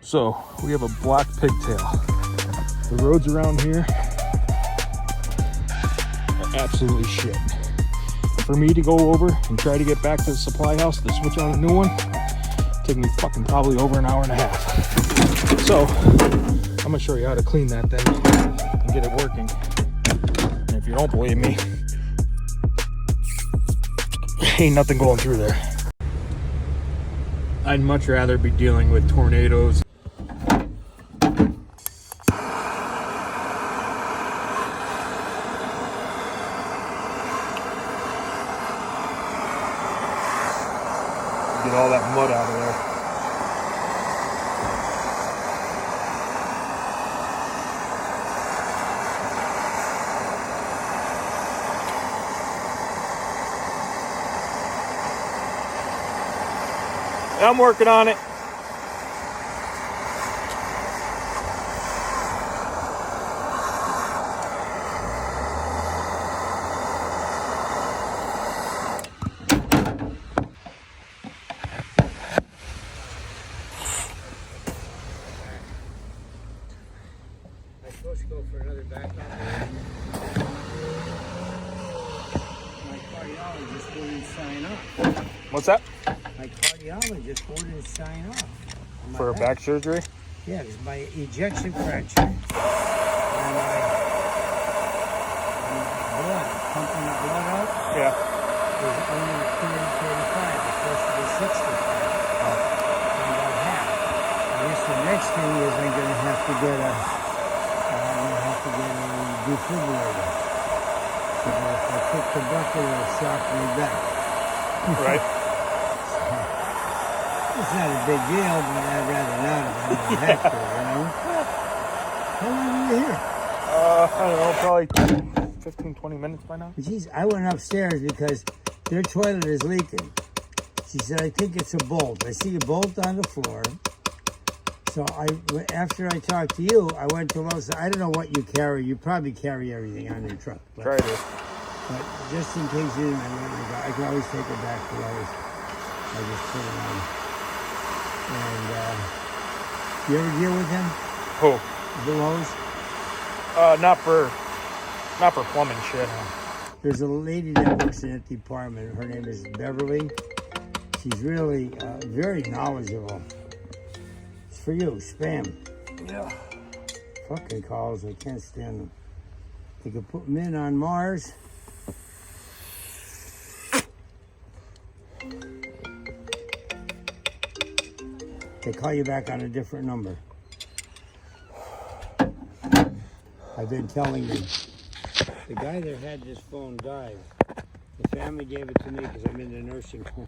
So we have a black pigtail. The roads around here are absolutely shit. For me to go over and try to get back to the supply house to switch on a new one, take me fucking probably over an hour and a half. So I'm gonna show you how to clean that thing and get it working. And if you don't believe me, ain't nothing going through there. I'd much rather be dealing with tornadoes. Get all that mud out of there. I'm working on it. I'm supposed to go for another back up. My cardiologist wouldn't sign off. What's that? My cardiologist wouldn't sign off. For a back surgery? Yeah, it was my ejection fraction. And my blood, pumping the blood out, Yeah. was only 30, 35. It's supposed to be 65. I'm about half. I guess the next thing is I'm going to have to get a defibrillator. Because if I kick the bucket, it'll shock me back. Right. It's not a big deal, but I'd rather not if I don't have to, you know? How long are you here? I don't know, probably 15, 20 minutes by now. Geez, I went upstairs because their toilet is leaking. She said, I think it's a bolt. I see a bolt on the floor. So after I talked to you, I went to Lowe's. I don't know what you carry. You probably carry everything on your truck. Try to. But just in case you didn't, I can always take it back to Lowe's. I just put it on. And you ever deal with him? Who? The Lowe's? Not for plumbing shit. There's a lady that works in that department. Her name is Beverly. She's really very knowledgeable. It's for you, spam. Yeah. Fucking calls, I can't stand them. They could put men on Mars. They call you back on a different number. I've been telling you. The guy that had this phone died. The family gave it to me because I'm in the nursing home.